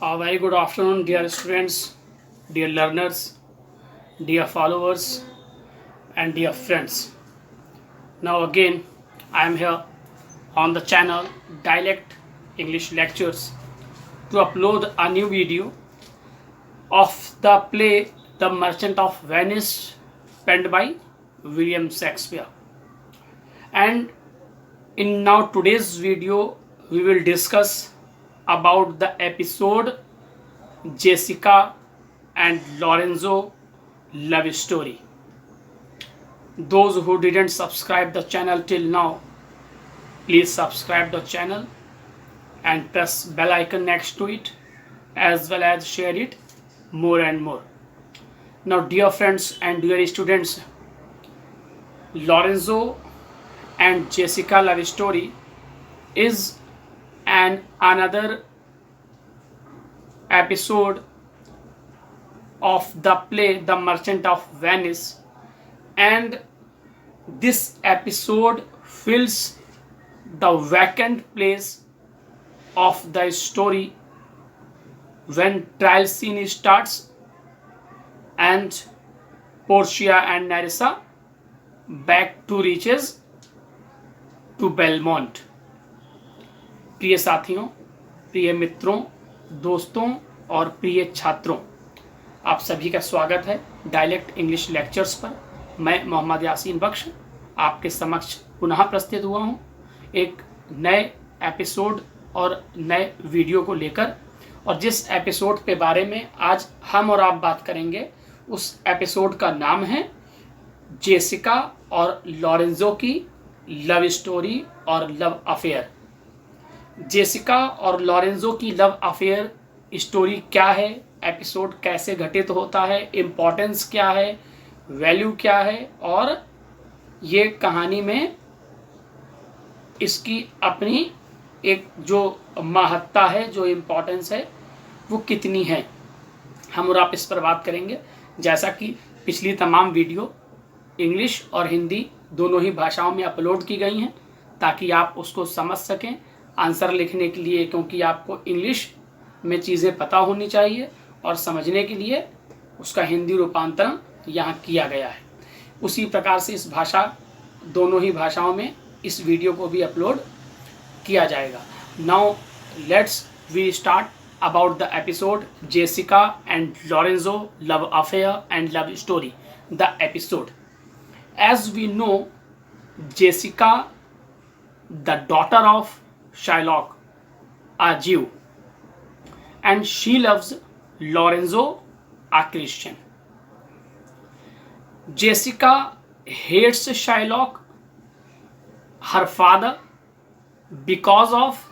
A very good afternoon, dear students, dear learners, dear followers, and dear friends. Now, again, I am here on the channel Dialect English Lectures to upload a new video of the play The Merchant of Venice, penned by William Shakespeare. And in now today's video, we will discuss about the episode Jessica and Lorenzo love story. Those who didn't subscribe the channel till now, please subscribe the channel and press bell icon next to it, as well as share it more and more. Now, dear friends and dear students, Lorenzo and Jessica love story is another episode of the play The Merchant of Venice, and this episode fills the vacant place of the story when trial scene starts and Portia and Nerissa back to reaches to Belmont. प्रिय साथियों, प्रिय मित्रों, दोस्तों और प्रिय छात्रों, आप सभी का स्वागत है डायलेक्ट इंग्लिश लेक्चर्स पर। मैं मोहम्मद यासीन बख्श आपके समक्ष पुनः प्रस्तुत हुआ हूँ एक नए एपिसोड और नए वीडियो को लेकर। और जिस एपिसोड के बारे में आज हम और आप बात करेंगे, उस एपिसोड का नाम है जेसिका और लॉरेंजो की लव स्टोरी और लव अफेयर। जेसिका और लॉरेंजो की लव अफेयर स्टोरी क्या है, एपिसोड कैसे घटित होता है, इम्पोर्टेंस क्या है, वैल्यू क्या है, और ये कहानी में इसकी अपनी एक जो महत्ता है, जो इम्पोर्टेंस है, वो कितनी है, हम और आप इस पर बात करेंगे। जैसा कि पिछली तमाम वीडियो इंग्लिश और हिंदी दोनों ही भाषाओं में अपलोड की गई हैं, ताकि आप उसको समझ सकें आंसर लिखने के लिए, क्योंकि आपको इंग्लिश में चीज़ें पता होनी चाहिए और समझने के लिए उसका हिंदी रूपांतरण यहाँ किया गया है। उसी प्रकार से इस भाषा दोनों ही भाषाओं में इस वीडियो को भी अपलोड किया जाएगा। Now let's we start about the episode Jessica and Lorenzo love affair and love story. The episode, as we know, Jessica, the daughter of Shylock, a Jew, and she loves Lorenzo, a Christian. Jessica hates Shylock, her father, because of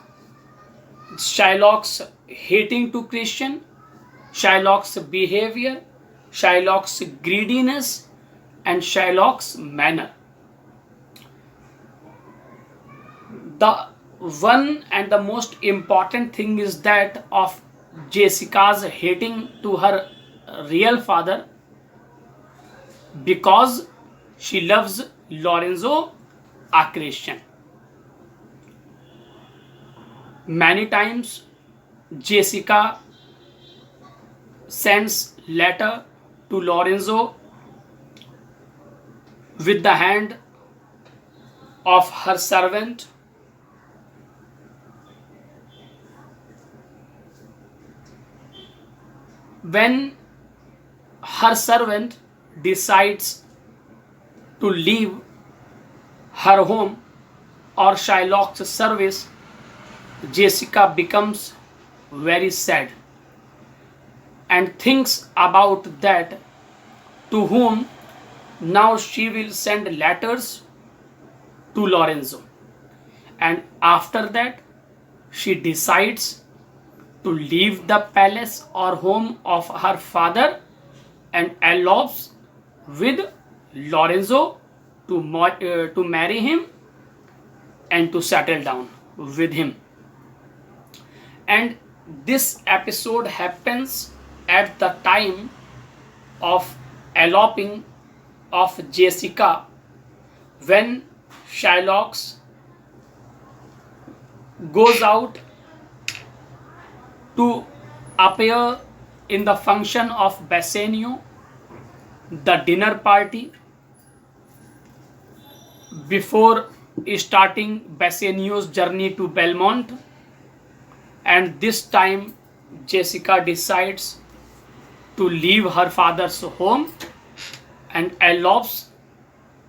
Shylock's hating to Christian, Shylock's behavior, Shylock's greediness, and Shylock's manner. The one and the most important thing is that of Jessica's hating to her real father, because she loves Lorenzo, a Christian. Many times Jessica sends letter to Lorenzo with the hand of her servant, when her servant decides to leave her home or Shylock's service, Jessica becomes very sad and thinks about that to whom now she will send letters to Lorenzo. And after that, she decides to leave the palace or home of her father and elopes with Lorenzo to marry him and to settle down with him. And this episode happens at the time of eloping of Jessica, when Shylock goes out to appear in the function of Bassanio, the dinner party. Before starting Bassanio's journey to Belmont, and this time Jessica decides to leave her father's home and elopes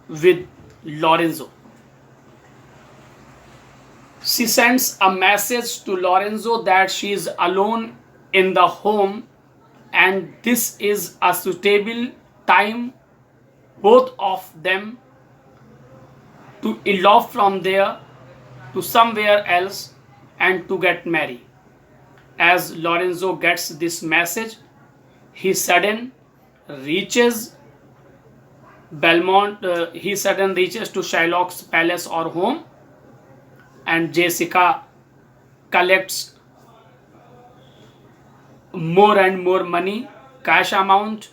with Lorenzo. She sends a message to Lorenzo that she is alone in the home and this is a suitable time both of them to elope from there to somewhere else and to get married. As Lorenzo gets this message, he suddenly reaches Belmont. He suddenly reaches to Shylock's palace or home, and Jessica collects more and more money, cash amount,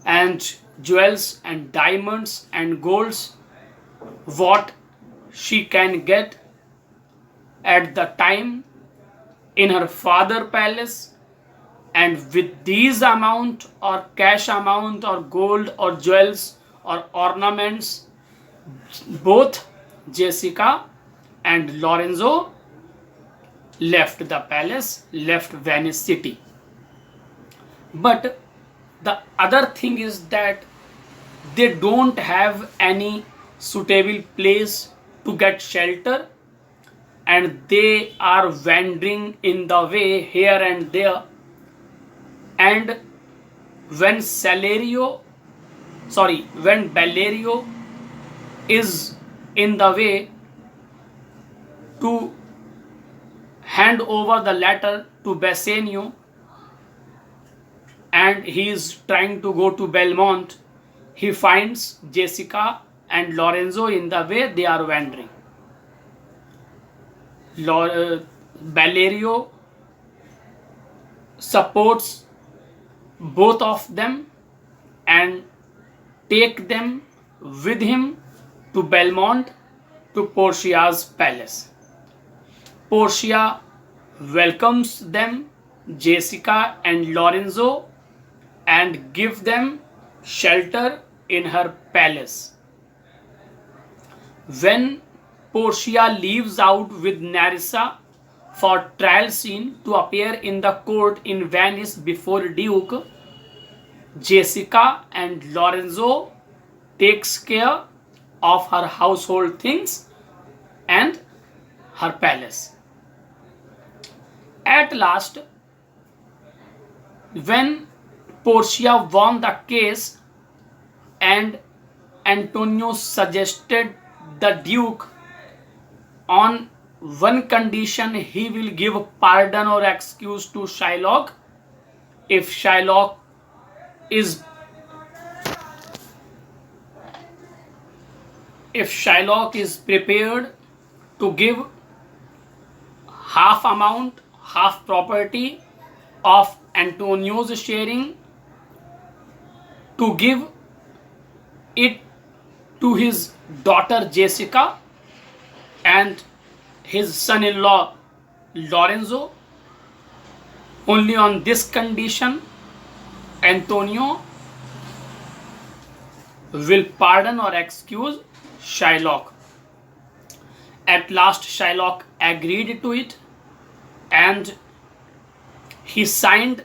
and jewels and diamonds and golds, what she can get at the time in her father palace. And with these amount or cash amount or gold or jewels or ornaments, both Jessica and Lorenzo left the palace, left Venice city. But the other thing is that they don't have any suitable place to get shelter, and they are wandering in the way here and there. And when Bellerio is in the way to hand over the letter to Bassanio, and he is trying to go to Belmont, he finds Jessica and Lorenzo in the way. They are wandering. Bellerio supports both of them and take them with him to Belmont, to Portia's palace. Portia welcomes them, Jessica and Lorenzo, and give them shelter in her palace. When Portia leaves out with Nerissa for trial scene to appear in the court in Venice before Duke, Jessica and Lorenzo takes care of her household things and her palace. At last, when Portia won the case and Antonio suggested the Duke on one condition, he will give pardon or excuse to Shylock if Shylock is prepared to give half amount, half property of Antonio's sharing, to give it to his daughter Jessica and his son-in-law Lorenzo. Only on this condition Antonio will pardon or excuse Shylock. At last Shylock agreed to it, and he signed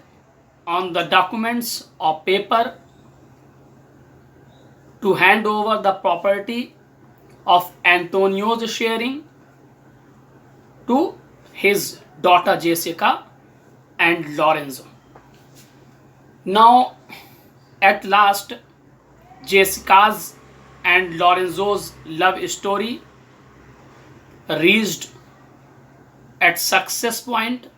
on the documents or paper to hand over the property of Antonio's sharing to his daughter Jessica and Lorenzo. Now, at last, Jessica's and Lorenzo's love story reached at success point.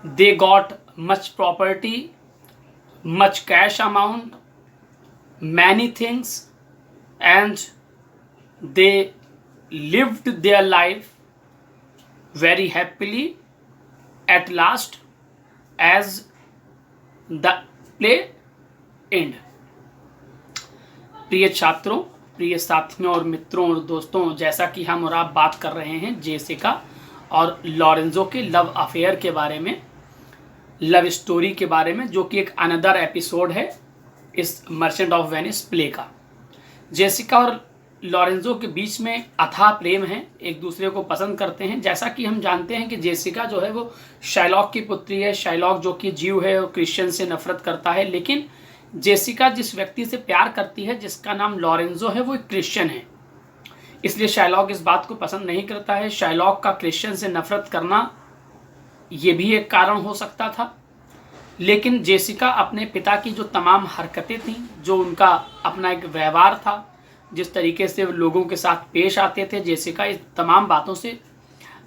They got much property, much cash amount, many things, and they lived their life very happily at last as the play end. प्रिय छात्रों, प्रिय साथियों और मित्रों और दोस्तों, जैसा कि हम और आप बात कर रहे हैं जेसिका और लॉरेंजो के लव अफेयर के बारे में, लव स्टोरी के बारे में, जो कि एक अनदर एपिसोड है इस मर्चेंट ऑफ वेनिस प्ले का। जेसिका और लॉरेंजो के बीच में अथाह प्रेम है, एक दूसरे को पसंद करते हैं। जैसा कि हम जानते हैं कि जेसिका जो है वो शाइलॉक की पुत्री है। शाइलॉक जो कि जीव है, वो क्रिश्चियन से नफरत करता है, लेकिन जेसिका जिस व्यक्ति से प्यार करती है, जिसका नाम लॉरेंजो है, वो एक क्रिश्चियन है। इसलिए शाइलॉक इस बात को पसंद नहीं करता है। शाइलॉक का क्रिश्चियन से नफरत करना ये भी एक कारण हो सकता था। लेकिन जेसिका अपने पिता की जो तमाम हरकतें थीं, जो उनका अपना एक व्यवहार था, जिस तरीके से वो लोगों के साथ पेश आते थे, जेसिका इस तमाम बातों से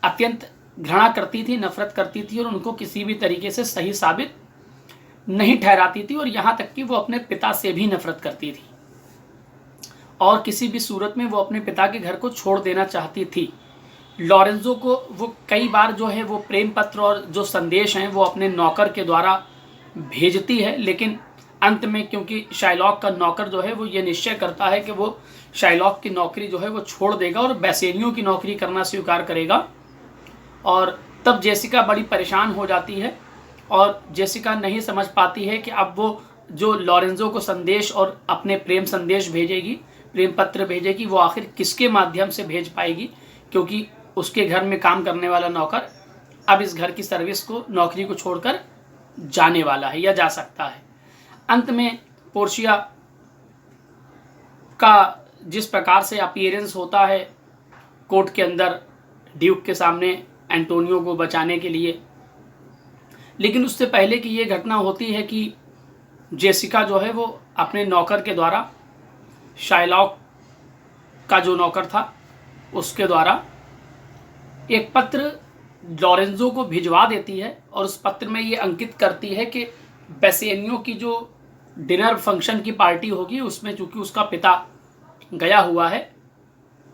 अत्यंत घृणा करती थी, नफरत करती थी और उनको किसी भी तरीके से सही साबित नहीं ठहराती थी। और यहाँ तक कि वो अपने पिता से भी नफरत करती थी और किसी भी सूरत में वो अपने पिता के घर को छोड़ देना चाहती थी। लॉरेंजो को वो कई बार जो है वो प्रेम पत्र और जो संदेश हैं वो अपने नौकर के द्वारा भेजती है, लेकिन अंत में क्योंकि शाइलॉक का नौकर जो है वो ये निश्चय करता है कि वो शाइलॉक की नौकरी जो है वो छोड़ देगा और बेसेनियो की नौकरी करना स्वीकार करेगा। और तब जेसिका बड़ी परेशान हो जाती है और जेसिका नहीं समझ पाती है कि अब वो जो लॉरेंजो को संदेश और अपने प्रेम संदेश भेजेगी, प्रेम पत्र भेजेगी, वो आखिर किसके माध्यम से भेज पाएगी, क्योंकि उसके घर में काम करने वाला नौकर अब इस घर की सर्विस को, नौकरी को छोड़कर जाने वाला है या जा सकता है। अंत में पोर्शिया का जिस प्रकार से अपीयरेंस होता है कोर्ट के अंदर ड्यूक के सामने एंटोनियो को बचाने के लिए, लेकिन उससे पहले कि ये घटना होती है कि जेसिका जो है वो अपने नौकर के द्वारा, शाइलॉक का जो नौकर था उसके द्वारा एक पत्र लॉरेंजो को भिजवा देती है और उस पत्र में ये अंकित करती है कि बेसेनियो की जो डिनर फंक्शन की पार्टी होगी उसमें चूंकि उसका पिता गया हुआ है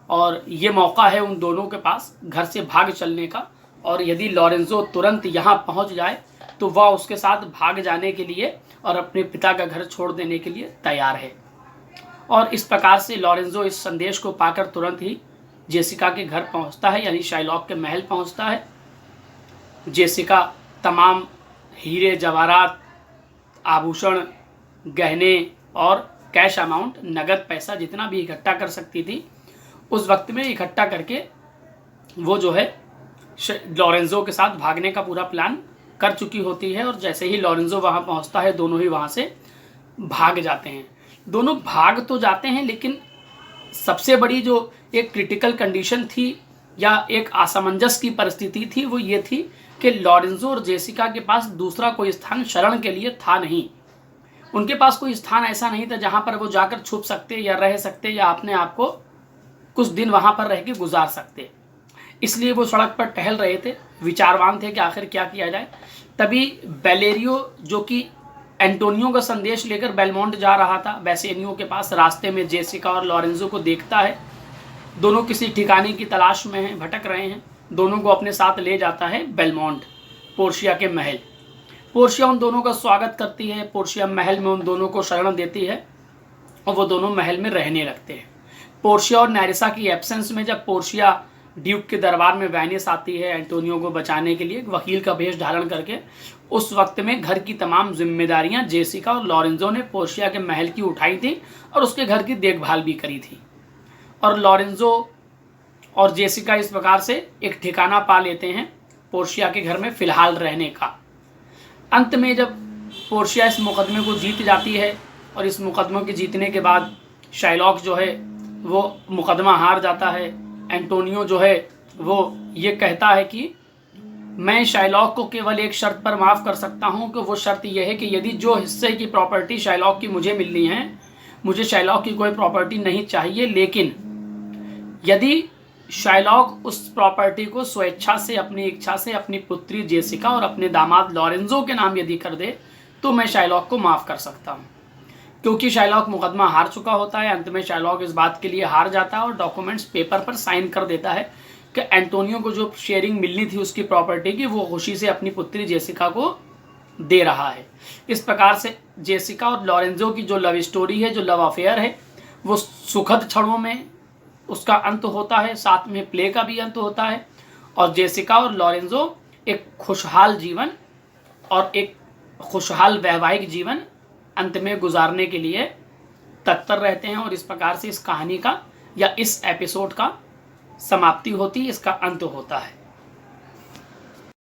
और ये मौका है उन दोनों के पास घर से भाग चलने का, और यदि लॉरेंजो तुरंत यहाँ पहुँच जाए तो वह उसके साथ भाग जाने के लिए और अपने पिता का घर छोड़ देने के लिए तैयार है। और इस प्रकार से लॉरेंजो इस संदेश को पाकर तुरंत ही जेसिका के घर पहुंचता है, यानी शाइलॉक के महल पहुंचता है। जेसिका तमाम हीरे जवाहरात, आभूषण, गहने और कैश अमाउंट, नगद पैसा जितना भी इकट्ठा कर सकती थी उस वक्त में इकट्ठा करके वो जो है लॉरेंजो के साथ भागने का पूरा प्लान कर चुकी होती है। और जैसे ही लॉरेंजो वहाँ पहुँचता है दोनों ही वहाँ से भाग जाते हैं। दोनों भाग तो जाते हैं, लेकिन सबसे बड़ी जो एक क्रिटिकल कंडीशन थी या एक असमंजस की परिस्थिति थी वो ये थी कि लॉरेंजो और जेसिका के पास दूसरा कोई स्थान शरण के लिए था नहीं। उनके पास कोई स्थान ऐसा नहीं था जहाँ पर वो जाकर छुप सकते या रह सकते या अपने आप को कुछ दिन वहाँ पर रह के गुजार सकते। इसलिए वो सड़क पर टहल रहे थे, विचारवान थे कि आखिर क्या किया जाए। तभी बेलेरियो जो कि एंटोनियो का संदेश लेकर बेलमोंट जा रहा था बेसेनियो के पास, रास्ते में जेसिका और लॉरेंजो को देखता है। दोनों किसी ठिकाने की तलाश में हैं, भटक रहे हैं। दोनों को अपने साथ ले जाता है बेलमोंट, पोर्शिया के महल। पोर्शिया उन दोनों का स्वागत करती है, पोर्शिया महल में उन दोनों को शरण देती है और वो दोनों महल में रहने लगते हैं। पोर्शिया और नेरिसा की एब्सेंस में जब पोर्शिया ड्यूक के दरबार में वेनिस आती है एंटोनियो को बचाने के लिए वकील का भेष धारण करके, उस वक्त में घर की तमाम जिम्मेदारियां जेसिका और लॉरेंजो ने पोर्शिया के महल की उठाई थी और उसके घर की देखभाल भी करी थी। और लॉरेंजो और जेसिका इस प्रकार से एक ठिकाना पा लेते हैं पोर्शिया के घर में फिलहाल रहने का। अंत में जब पोर्शिया इस मुकदमे को जीत जाती है और इस मुकदमे के जीतने के बाद शाइलॉक जो है वो मुकदमा हार जाता है। एंटोनियो जो है वो ये कहता है कि मैं शाइलॉक को केवल एक शर्त पर माफ़ कर सकता हूँ कि वो शर्त यह है कि यदि जो हिस्से की प्रॉपर्टी शाइलॉक की मुझे मिलनी है, मुझे शाइलॉक की कोई प्रॉपर्टी नहीं चाहिए, लेकिन यदि शाइलॉक उस प्रॉपर्टी को स्वेच्छा से, अपनी इच्छा से अपनी पुत्री जेसिका और अपने दामाद लॉरेंजो के नाम यदि कर दे तो मैं शाइलॉक को माफ़ कर सकता हूँ। क्योंकि शाइलॉक मुकदमा हार चुका होता है, अंत में शाइलॉक इस बात के लिए हार जाता है और डॉक्यूमेंट्स पेपर पर साइन कर देता है कि एंटोनियो को जो शेयरिंग मिलनी थी उसकी प्रॉपर्टी की वो खुशी से अपनी पुत्री जेसिका को दे रहा है। इस प्रकार से जेसिका और लॉरेंजो की जो लव स्टोरी है, जो लव अफेयर है, वो सुखद क्षणों में उसका अंत होता है, साथ में प्ले का भी अंत होता है और जेसिका और लॉरेंजो एक खुशहाल जीवन और एक खुशहाल वैवाहिक जीवन अंत में गुजारने के लिए तत्पर रहते हैं। और इस प्रकार से इस कहानी का या इस एपिसोड का समाप्ति होती है, इसका अंत होता है।